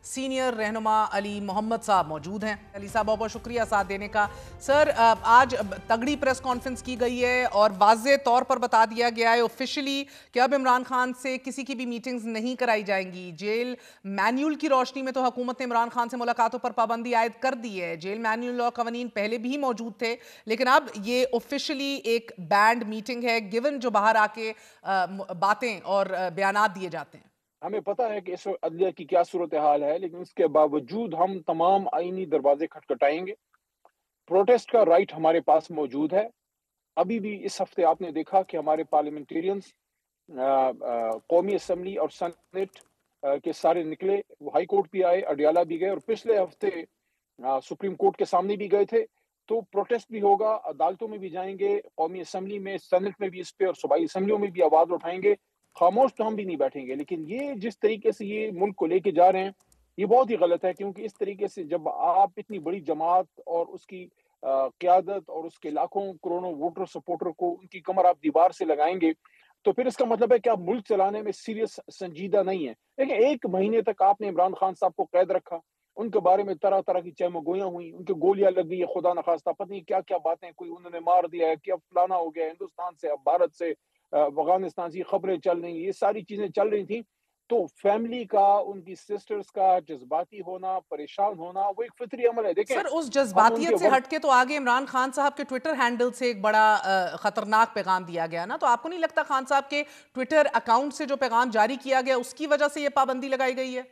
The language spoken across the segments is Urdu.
سینئر رہنما علی محمد صاحب موجود ہیں۔ علی صاحب بہت بہت شکریہ ساتھ دینے کا۔ سر آج تگڑی پریس کانفرنس کی گئی ہے اور واضح طور پر بتا دیا گیا ہے آفیشلی کہ اب عمران خان سے کسی کی بھی میٹنگز نہیں کرائی جائیں گی۔ جیل مینیول کی روشنی میں تو حکومت نے عمران خان سے ملاقاتوں پر پابندی عائد کر دی ہے۔ جیل مینیول اور قوانین پہلے بھی موجود تھے، لیکن اب یہ آفیشلی ایک بینڈ میٹنگ ہے گیون جو باہر آ کے باتیں اور بیانات دیے جاتے ہیں۔ ہمیں پتہ ہے کہ اس وقت عدلیہ کی کیا صورتحال ہے، لیکن اس کے باوجود ہم تمام آئینی دروازے کھٹکھٹائیں گے۔ پروٹیسٹ کا رائٹ ہمارے پاس موجود ہے۔ ابھی بھی اس ہفتے آپ نے دیکھا کہ ہمارے پارلیمنٹیرینز قومی اسمبلی اور سینٹ کے سارے نکلے، وہ ہائی کورٹ بھی آئے، اڈیالہ بھی گئے، اور پچھلے ہفتے سپریم کورٹ کے سامنے بھی گئے تھے۔ تو پروٹیسٹ بھی ہوگا، عدالتوں میں بھی جائیں گے، قومی اسمبلی میں، سینٹ میں بھی اس پہ، اور صوبائی اسمبلیوں میں بھی آواز اٹھائیں گے۔ خاموش تو ہم بھی نہیں بیٹھیں گے، لیکن یہ جس طریقے سے یہ ملک کو لے کے جا رہے ہیں یہ بہت ہی غلط ہے، کیونکہ اس طریقے سے جب آپ اتنی بڑی جماعت اور اس کی قیادت اور اس کے لاکھوں کروڑوں ووٹر سپورٹر کو ان کی کمر آپ دیوار سے لگائیں گے، تو پھر اس کا مطلب ہے کہ آپ ملک چلانے میں سیریس سنجیدہ نہیں ہیں۔ لیکن 1 مہینے تک آپ نے عمران خان صاحب کو قید رکھا، ان کے بارے میں طرح طرح کی چہم گویاں ہوئیں، ان کے گولیاں لگ گئی، خدا نخواستہ پتہ نہیں کیا کیا باتیں، کوئی انہوں نے مار دیا ہے، کیا فلانا ہو گیا، ہندوستان سے، اب بھارت سے، افغانستان سے خبریں چل رہی ہیں، یہ ساری چیزیں چل رہی تھیں۔ تو فیملی کا، ان کی سسٹرز کا جذباتی ہونا، پریشان ہونا، وہ ایک فطری عمل ہے۔ دیکھیں سر اس ہم ان کے جذباتیت سے ہٹ کے تو آگے عمران خان صاحب کے ٹویٹر ہینڈل سے ایک بڑا خطرناک پیغام دیا گیا نا، تو آپ کو نہیں لگتا خان صاحب کے ٹویٹر اکاؤنٹ سے جو پیغام جاری کیا گیا اس کی وجہ سے یہ پابندی لگائی گئی ہے؟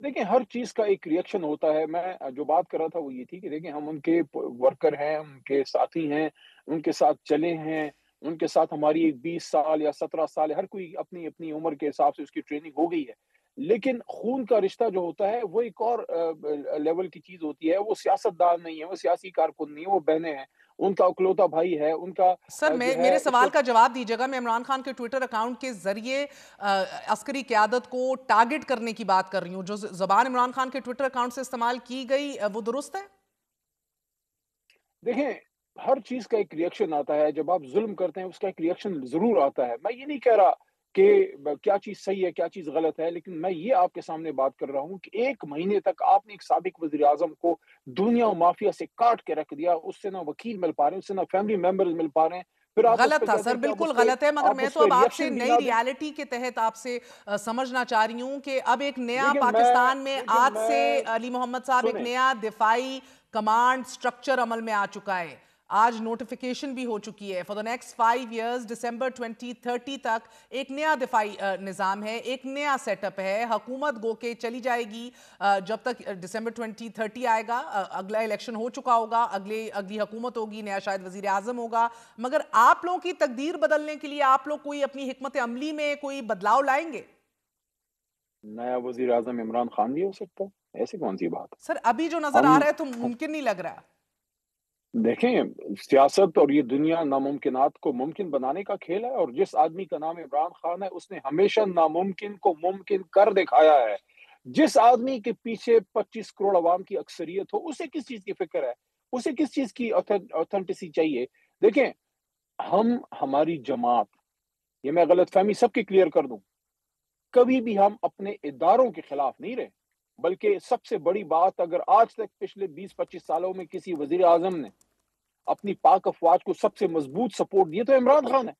دیکھیں ہر چیز کا ایک ریئیکشن ہوتا ہے۔ میں جو بات کر رہا تھا وہ یہ تھی کہ دیکھیں ہم ان کے ورکر ہیں، ان کے ساتھی ہیں، ان کے ساتھ چلے ہیں، ان کے ساتھ ہماری ایک 20 سال یا 17 سال، ہر کوئی اپنی اپنی عمر کے حساب سے اس کی ٹریننگ ہو گئی ہے۔ لیکن خون کا رشتہ جو ہوتا ہے وہ ایک اور لیول کی چیز ہوتی ہے۔ وہ سیاست دان نہیں ہے، وہ سیاسی کارکن نہیں ہے، وہ بہنیں ہیں، ان کا اکلوتا بھائی ہے، ان کا سر جو ہے میرے اس سوال وقت۔ کا جواب دیجیے گا۔ میں عمران خان کے ٹویٹر اکاؤنٹ کے ذریعے عسکری قیادت کو ٹارگٹ کرنے کی بات کر رہی ہوں۔ جو زبان عمران خان کے ٹویٹر اکاؤنٹ سے استعمال کی گئی وہ درست ہے؟ دیکھیں ہر چیز کا ایک ریئیکشن آتا ہے، جب آپ ظلم کرتے ہیں اس کا ایک ریئیکشن ضرور آتا ہے۔ میں یہ نہیں کہہ رہا کہ کیا چیز صحیح ہے کیا چیز غلط ہے، لیکن میں یہ آپ کے سامنے بات کر رہا ہوں کہ 1 مہینے تک آپ نے ایک سابق وزیر اعظم کو دنیا و مافیا سے کاٹ کے رکھ دیا، اس سے نہ وکیل مل پا رہے ہیں، اس سے نہ فیملی ممبرز مل پا رہے ہیں، پھر آپ اس غلط پہ تھا کہتے سر، ہیں کہ بالکل غلط ہے، مگر آپ میں اس تو پہ اب آپ سے ریئیکشن بھی نئی نہ دیں۔ ریالٹی کے تحت آپ سے سمجھنا چاہ رہی ہوں کہ اب ایک نیا لیکن پاکستان میں لیکن آج سے میں علی محمد صاحب ایک سنیں نیا دفاعی کمانڈ سٹرکچر عمل میں آ چکا ہے۔ آج نوٹیفیکیشن بھی ہو چکی ہے فار دا نیکسٹ 5 ایئرز، دسمبر 2030 تک ایک نیا دفاعی نظام ہے، ایک نیا سیٹ اپ ہے۔ حکومت گو کے چلی جائے گی جب تک دسمبر 2030 آئے گا، اگلا الیکشن ہو چکا ہوگا، اگلی حکومت ہوگی، نیا شاید وزیر اعظم ہوگا، مگر آپ لوگوں کی تقدیر بدلنے کے لیے آپ لوگ کوئی اپنی حکمت عملی میں کوئی بدلاؤ لائیں گے؟ نیا وزیر اعظم عمران خان بھی ہو سکتا ہے، ایسی کون سی بات سر ابھی جو ہے؟ نظر آ رہا ہے تو ممکن نہیں لگ رہا۔ دیکھیں سیاست اور یہ دنیا ناممکنات کو ممکن بنانے کا کھیل ہے، اور جس آدمی کا نام عمران خان ہے اس نے ہمیشہ ناممکن کو ممکن کر دکھایا ہے۔ جس آدمی کے پیچھے 25 کروڑ عوام کی اکثریت ہو، اسے کس چیز کی فکر ہے، اسے کس چیز کی اوتھینٹسی چاہیے؟ دیکھیں ہماری جماعت، یہ میں غلط فہمی سب کی کلیئر کر دوں، کبھی بھی ہم اپنے اداروں کے خلاف نہیں رہے، بلکہ سب سے بڑی بات، اگر آج تک پچھلے 20-25 سالوں میں کسی وزیر اعظم نے اپنی پاک افواج کو سب سے مضبوط سپورٹ دیے تو عمران خان ہے،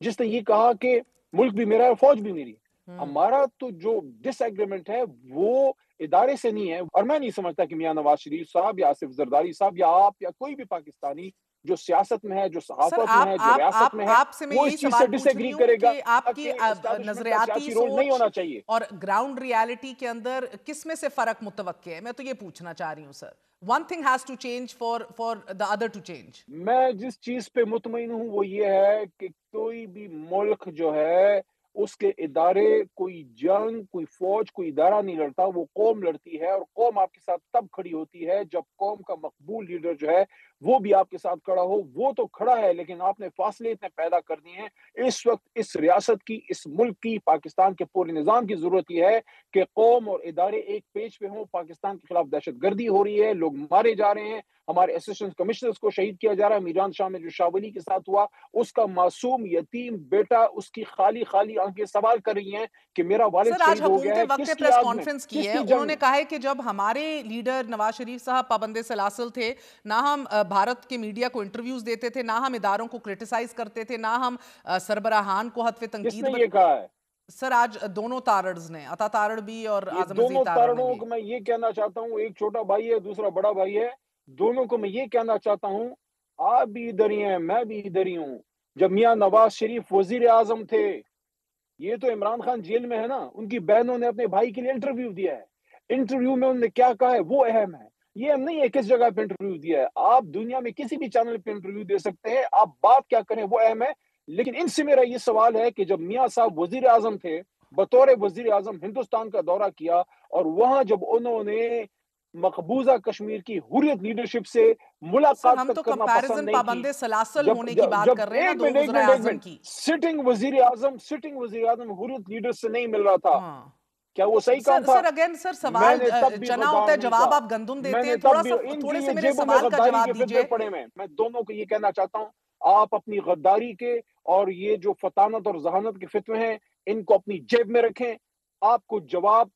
جس نے یہ کہا کہ ملک بھی میرا ہے، فوج بھی میری ہے۔ ہمارا تو جو ڈس ایگریمنٹ ہے وہ ادارے سے نہیں ہے، اور میں نہیں سمجھتا کہ میاں نواز شریف صاحب یا آصف زرداری صاحب یا آپ یا کوئی بھی پاکستانی جو سیاست میں ہے، جو سر صحافت میں ہے، جو ریاست میں ہے، آپ سے میں وہ یہی اس چیز سے سوال ڈس پوچھ رہی ایگری ہوں کرے گا کہ آپ کی کہ اسٹیبلشمنٹ کا نظریاتی سیاسی رول نہیں سوچ ہونا چاہیے۔ اور گراؤنڈ ریالٹی کے اندر کس میں سے فرق متوقع ہے؟ میں تو یہ پوچھنا چاہ رہی ہوں sir. One thing has to change for the other to change. میں جس چیز پہ مطمئن ہوں وہ یہ ہے کہ کوئی بھی ملک جو ہے اس کے ادارے، کوئی جنگ، کوئی فوج، کوئی ادارہ نہیں لڑتا، وہ قوم لڑتی ہے، اور قوم آپ کے ساتھ تب کھڑی ہوتی ہے جب قوم کا مقبول لیڈر جو ہے وہ بھی آپ کے ساتھ کھڑا ہو۔ وہ تو کھڑا ہے، لیکن آپ نے فاصلے اتنے پیدا کر دیے ہیں۔ اس وقت اس ریاست کی، اس ملک کی، پاکستان کے پورے نظام کی ضرورت یہ ہے کہ قوم اور ادارے ایک پیج پہ ہوں۔ پاکستان کے خلاف دہشت گردی ہو رہی ہے، لوگ مارے جا رہے ہیں، ہمارے اسسٹنٹ کمشنرز کو شہید کیا جا رہا ہے۔ میران شاہ میں جو شاہ ولی کے ساتھ ہوا، اس کا معصوم یتیم بیٹا، اس کی خالی خالی آنکھیں سوال کر رہی ہیں کہ میرا والد سر آج شہید ہو گیا ہے، حکومت وقت کس کی پریس یاد میں، کانفرنس کی کس ہے، کی انہوں جنگ نے کہا ہے کہ جب ہمارے لیڈر نواز شریف صاحب پابند سلاسل تھے، نہ ہم بھارت کے میڈیا کو انٹرویوز دیتے تھے، نہ ہم اداروں کو کرٹیسائز کرتے تھے، نہ ہم سربراہان کو حتف کس تنقید نے یہ کہا ہے؟ سر آج دونوں تارڑز نے، عطا تارڑ بھی اور یہ اعظم عزیز دونوں تارڑ نے تارڑوں بھی. کو میں یہ کہنا چاہتا ہوں، ایک چھوٹا بھائی ہے دوسرا بڑا بھائی ہے، دونوں کو میں یہ کہنا چاہتا ہوں آپ بھی ادھر ہی ہیں میں بھی ادھر ہی ہوں. جب میاں نواز شریف وزیر اعظم تھے، یہ تو عمران خان جیل میں ہے نا، ان کی بہنوں نے اپنے بھائی کے لیے انٹرویو دیا ہے، انٹرویو میں انہوں نے کیا کہا ہے وہ اہم ہے. یہ نہیں ہے کس جگہ پہ انٹرویو دیا ہے، آپ دنیا میں کسی بھی چینل پہ انٹرویو دے سکتے ہیں، آپ بات کیا کریں وہ اہم ہے. لیکن ان سے میرا یہ سوال ہے کہ جب میاں صاحب وزیر اعظم تھے، بطور وزیر اعظم ہندوستان کا دورہ کیا، اور وہاں جب انہوں نے مقبوضہ کشمیر کی حریت لیڈرشپ سے سر ملاقات ہم تو تک کرنا پسند کمپیرزن نہیں کی. پابند سلاسل جب ہونے کی جب بات جب کر رہے ہیں نا ایک دو منٹ ایک وزراء منٹ ایک اعظم منٹ کی. سٹنگ وزیر اعظم حریت لیڈر سے نہیں مل رہا تھا، ہاں کیا وہ صحیح کام تھا؟ سر اگین سر میں سوال نے تب بھی چنا ہوتا غدار ہے، نہیں جواب کہا، آپ گندم میں دیتے ہیں، نے تب تھوڑا بھی سا ان کی تھوڑے سے یہ میرے جیبوں میں سوال کا غداری کے جواب فتوے دیجئے. پڑے میں دونوں کو یہ کہنا چاہتا ہوں آپ اپنی غداری کے اور یہ جو فطانت اور ذہانت کے فتوے ہیں ان کو اپنی جیب میں رکھیں. آپ کو جواب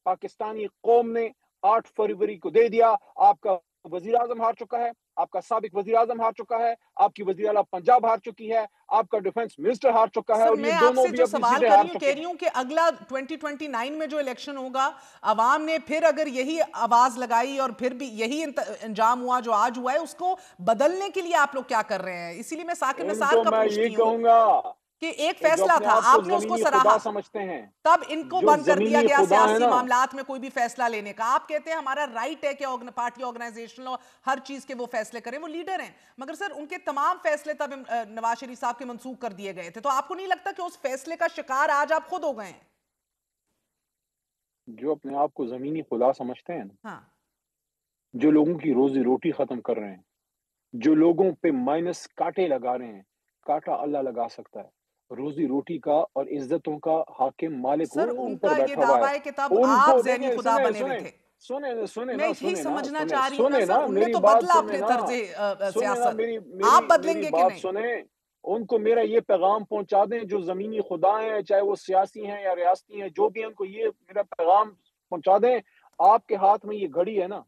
پاکستانی قوم نے 8 فروری کو دے دیا. آپ کا وزیر اعظم ہار چکا ہے، آپ کا سابق وزیر اعظم ہار چکا ہے، آپ کی وزیر اعلیٰ پنجاب ہار چکی ہے، آپ کا ڈیفنس منسٹر ہار چکا ہے، سر اور یہ میں آپ دونوں سے بھی جو اپنی سوال سیٹیں کر ہار رہی ہوں چکے کہہ ہیں. رہی ہوں کہ اگلا 2029 میں جو الیکشن ہوگا، عوام نے پھر اگر یہی آواز لگائی اور پھر بھی یہی انجام ہوا جو آج ہوا ہے، اس کو بدلنے کے لیے آپ لوگ کیا کر رہے ہیں؟ اسی لیے میں ثاقب ان نثار کو کا میں یہ پوچھتی ہوں کہوں گا کہ ایک کہ جو فیصلہ اپنے تھا، آپ کو آپ نے اس کو زمینی خدا سراہا، سمجھتے ہیں، تب ان کو جو بند کر دیا زمینی گیا خدا ہے سیاسی نا، معاملات میں کوئی بھی فیصلہ لینے کا. آپ کہتے ہیں ہمارا رائٹ ہے کہ پارٹی آرگنائزیشنل ہر چیز کے وہ فیصلے کریں، وہ لیڈر ہیں، مگر سر ان کے تمام فیصلے تب نواز شریف صاحب کے منسوخ کر دیے گئے تھے. تو آپ کو نہیں لگتا کہ اس فیصلے کا شکار آج آپ خود ہو گئے ہیں؟ جو اپنے آپ کو زمینی خدا سمجھتے ہیں، ہاں جو لوگوں کی روزی روٹی ختم کر رہے ہیں، جو لوگوں پہ مائنس کاٹے لگا رہے ہیں، کاٹا اللہ لگا سکتا ہے، روزی روٹی کا اور عزتوں کا حاکم مالک سر وہ ان اوپر کا یہ بیٹھا ہوا ہے. دعویٰ ہے کہ تب ان آپ کو ذہنی دیکھیں، خدا سنیں بنے ہوئے سنیں تھے. سنیں سنیں میں نا یہی سنیں نا سمجھنا سنیں چاہ رہی ہوں نا سنیں سر، نا ان نے میری تو بات بدلا سنیں اپنے نا طرز سنیں نا سیاست. آپ میری بدلیں گے کہ بات نہیں؟ سنیں. ان کو میرا یہ پیغام پہنچا دیں جو زمینی خدا ہیں، چاہے وہ سیاسی ہیں یا ریاستی ہیں، جو بھی ہیں، ان کو یہ میرا پیغام پہنچا دیں. آپ کے ہاتھ میں یہ گھڑی ہے نا،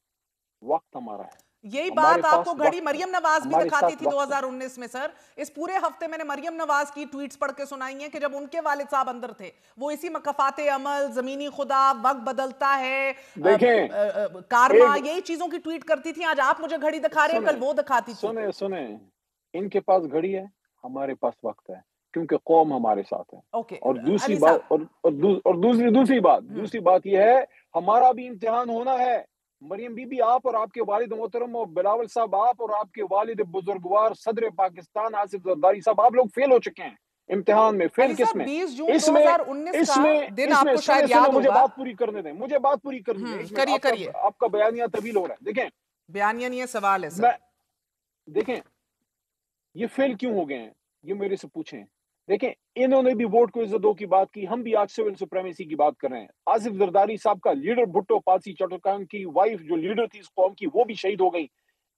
وقت ہمارا ہے، یہی ہمارے بات آپ کو پاس گھڑی وقت ہے، مریم نواز بھی ہمارے دکھاتی ساتھ تھی وقت ہے. 2019 میں. سر اس پورے ہفتے میں نے مریم نواز کی ٹویٹس پڑھ کے سنائی ہیں کہ جب ان کے والد صاحب اندر تھے، وہ اسی مکافات عمل، زمینی خدا، وقت بدلتا ہے، دیکھیں کارما، ایک یہی چیزوں کی ٹویٹ کرتی تھی. آج آپ مجھے گھڑی دکھا رہے ہیں، کل سنیں وہ دکھاتی تھی. سنیں ان کے پاس گھڑی ہے، ہمارے پاس وقت ہے، کیونکہ قوم ہمارے ساتھ ہے. اوکے اور دوسری علی بات صاحب. اور دوسری بات یہ ہے ہمارا بھی امتحان ہونا ہے. مریم بی بی، آپ اور آپ کے والد محترم اور بلاول صاحب، آپ اور آپ کے والد بزرگوار صدر پاکستان آصف زرداری صاحب، آپ لوگ فیل ہو چکے ہیں امتحان میں. فیل علی کس صاحب میں؟ 20 جون اس میں 2019 اس کا میں دن اس آپ میں کو سنیں شاید سنیں یاد مجھے ہوگا. بات پوری کرنے دیں، مجھے بات پوری کرنے دیں. ایک منٹ، کریے. آپ کا بیانیہ طویل ہو رہا ہے. دیکھیں بیانیہ نہیں ہے، سوال ہے سر. میں دیکھیں یہ فیل کیوں ہو گئے ہیں، یہ میرے سے پوچھیں. دیکھیں انہوں نے بھی ووٹ کو عزت دو کی بات کی، ہم بھی آج سول سپریمیسی کی بات کر رہے ہیں. آصف زرداری صاحب کا لیڈر بھٹو پالسی چٹرکان کی وائف جو لیڈر تھی اس قوم کی، وہ بھی شہید ہو گئی.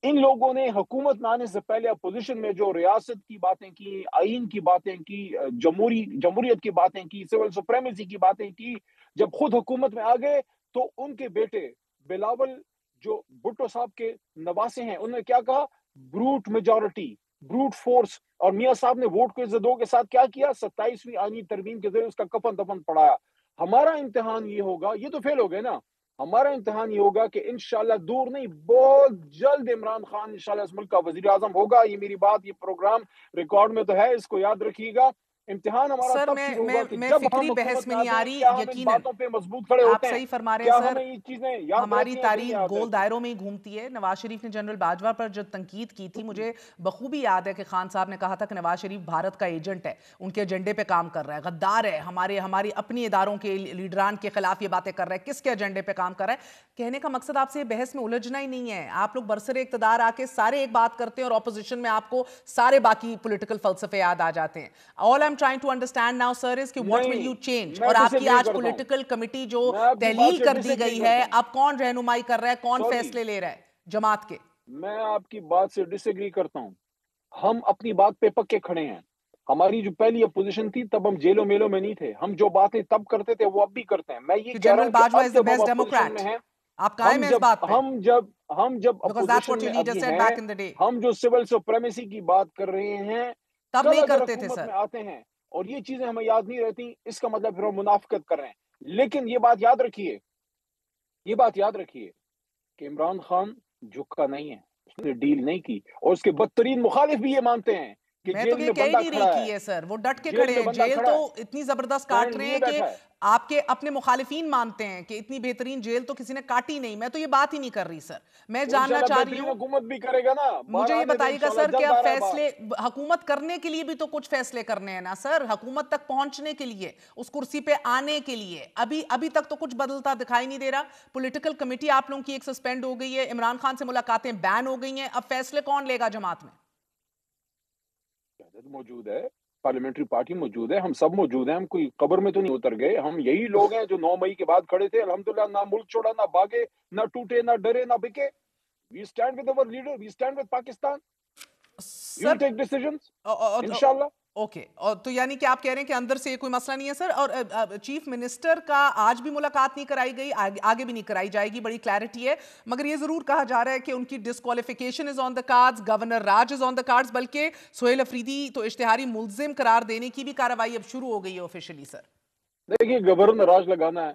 ان لوگوں نے حکومت میں آنے سے پہلے اپوزیشن میں جو ریاست کی باتیں کی، آئین کی باتیں کی، جمہوریت کی باتیں کی، سول سپریمیسی کی باتیں کی، جب خود حکومت میں آ گئے تو ان کے بیٹے بلاول جو بھٹو صاحب کے نواسے ہیں، انہوں نے کیا کہا؟ بروٹ میجورٹی، بروٹ فورس. اور میاں صاحب نے ووٹ کو عزت دو کے ساتھ کیا کیا؟ 27ویں آئینی ترمیم کے ذریعے اس کا کفن دفن پڑھایا. ہمارا امتحان یہ ہوگا، یہ تو فیل ہو گئے نا، ہمارا امتحان یہ ہوگا کہ انشاءاللہ دور نہیں، بہت جلد عمران خان انشاءاللہ اس ملک کا وزیر اعظم ہوگا. یہ میری بات، یہ پروگرام ریکارڈ میں تو ہے، اس کو یاد رکھیے گا. امتحان ہمارا سر تب شروع ہوگا کہ میں جب فکری ہم بحث حکومت میں میں نہیں آتے آ ہیں. رہی، کیا ہم ان یقیناً باتوں پہ مضبوط کھڑے آپ ہوتے ہیں؟ صحیح فرما رہے ہیں کیا سر. ہمیں یہ چیزیں یاد ہماری رہتی ہیں کہ نہیں تاریخ یاد گول رہتی؟ دائروں میں ہی گھومتی ہے. نواز شریف نے جنرل باجوہ پر جو تنقید کی تھی، مجھے بخوبی یاد ہے کہ خان صاحب نے کہا تھا کہ نواز شریف بھارت کا ایجنٹ ہے، ان کے ایجنڈے پہ کام کر رہا ہے، غدار ہے، ہماری اپنی اداروں کے لیڈران کے خلاف یہ باتیں کر رہا ہے. کس کے ایجنڈے پہ کام کر رہا ہے؟ کہنے کا مقصد آپ سے یہ بحث میں الجھنا ہی نہیں ہے. آپ لوگ برسر اقتدار آ کے سارے ایک بات کرتے ہیں اور اپوزیشن میں آپ کو سارے باقی پولیٹیکل فلسفے یاد آ جاتے ہیں. All I'm trying to understand now, sir, is کہ what will نہیں، you change؟ میں اور آپ ڈس کی ایگری آج کرتا ہوں، پولیٹیکل کمیٹی جو میں آپ کی بات تحلیل سے کر ڈس دی ایگری گئی ہے، کرتا ہوں. اب کون رہنمائی کر رہا ہے، کون سوری، فیصلے لے رہا ہے جماعت کے؟ میں آپ کی بات سے ڈس ایگری کرتا ہوں. ہم اپنی بات پہ پکے کھڑے ہیں. ہماری جو پہلی اپوزیشن تھی تب ہم جیلوں میلوں میں نہیں تھے، ہم جو باتیں تب کرتے تھے وہ اب بھی کرتے ہیں. میں یہ کہ کہہ رہا جنرل ہوں کہ باجوہ اب از the جب ہم best اپوزیشن میں Democrat. ہیں، آپ قائم ہیں اس بات پہ؟ ہم جب Because that's what opposition your میں leader ابھی said ہیں، back in the day. ہم جو سول سپریمیسی کی بات کر رہے ہیں، تب کل نہیں اگر کرتے تھے حکومت سر. میں آتے ہیں اور یہ چیزیں ہمیں یاد نہیں رہتی، اس کا مطلب پھر ہم منافقت کر رہے ہیں. لیکن یہ بات یاد رکھیے کہ عمران خان جھکا نہیں ہے، اس نے ڈیل نہیں کی، اور اس کے بدترین مخالف بھی یہ مانتے ہیں کہ میں تو جیل یہ میں کہہ ہی بندہ نہیں رہی کھڑا کی ہے، ہے سر، وہ ڈٹ کے جیل کھڑے میں ہیں. بندہ جیل کھڑا تو ہے، اتنی زبردست کاٹ اسٹینڈ رہے لیے ہیں کہ بیٹھا ہے. آپ کے اپنے مخالفین مانتے ہیں کہ اتنی بہترین جیل تو کسی نے کاٹی نہیں. میں تو یہ بات ہی نہیں کر رہی سر. میں تو جاننا انشاءاللہ چاہ رہی بہترین ہوں، حکومت بھی کرے گا نا، باہر مجھے یہ آنے دیں بتائیے گا انشاءاللہ، سر جلد کیا آ رہا ہے باہر. فیصلے حکومت کرنے کے لیے بھی تو کچھ فیصلے کرنے ہیں نا سر، حکومت تک پہنچنے کے لیے، اس کرسی پہ آنے کے لیے ابھی تک تو کچھ بدلتا دکھائی نہیں دے رہا. پولیٹیکل کمیٹی آپ لوگوں کی ایک سسپینڈ ہو گئی ہے، عمران خان سے ملاقاتیں بین ہو گئی ہیں. اب فیصلے کون لے گا جماعت میں؟ قیادت موجود ہے، پارلیمنٹری پارٹی موجود ہے، ہم سب موجود ہیں. ہم کوئی قبر میں تو نہیں اتر گئے. ہم یہی لوگ ہیں جو 9 مئی کے بعد کھڑے تھے. الحمدللہ نہ ملک چھوڑا، نہ بھاگے، نہ ٹوٹے، نہ ڈرے، نہ بکے. We stand with our leader, we stand with Pakistan. We sir will take decisions, انشاءاللہ. اوکے، اور تو یعنی کہ آپ کہہ رہے ہیں کہ اندر سے کوئی مسئلہ نہیں ہے سر. اور چیف منسٹر کا آج بھی ملاقات نہیں کرائی گئی، آگے بھی نہیں کرائی جائے گی، بڑی کلیئرٹی ہے. مگر یہ ضرور کہا جا رہا ہے کہ ان کی ڈسکوالیفیکیشن از آن دا کارڈز، گورنر راج از آن دا کارڈز، بلکہ سہیل افریدی تو اشتہاری ملزم قرار دینے کی بھی کارروائی اب شروع ہو گئی ہے آفیشلی سر. دیکھیے گورنر راج لگانا ہے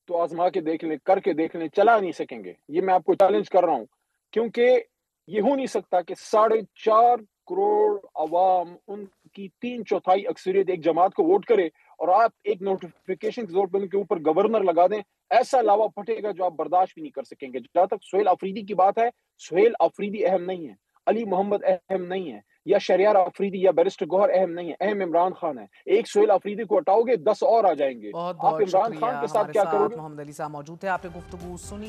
تو آزما کے دیکھ لیں، کر کے دیکھ لیں، چلا نہیں سکیں گے. یہ میں آپ کو چیلنج کر رہا ہوں، کیونکہ یہ ہو نہیں سکتا کہ 4.5 کروڑ عوام، ان کی 3/4 اکثریت ایک جماعت کو ووٹ کرے اور آپ ایک نوٹیفیکیشن کے زور پر ان کے اوپر گورنر لگا دیں. ایسا لاوا پھٹے گا جو آپ برداشت بھی نہیں کر سکیں گے. جہاں تک سہیل افریدی کی بات ہے، سہیل افریدی اہم نہیں ہے، علی محمد اہم نہیں ہے، یا شہریار افریدی یا بیرسٹر گوہر اہم نہیں ہے. اہم عمران خان ہے. ایک سہیل افریدی کو ہٹاؤ گے 10 اور آ جائیں گے. بہت آپ بہت عمران شکریہ. خان کے ساتھ ہمارے کیا کرو ساتھ گے؟ محمد علی صاحب موجود تھے. آپ نے گفتگو سنی.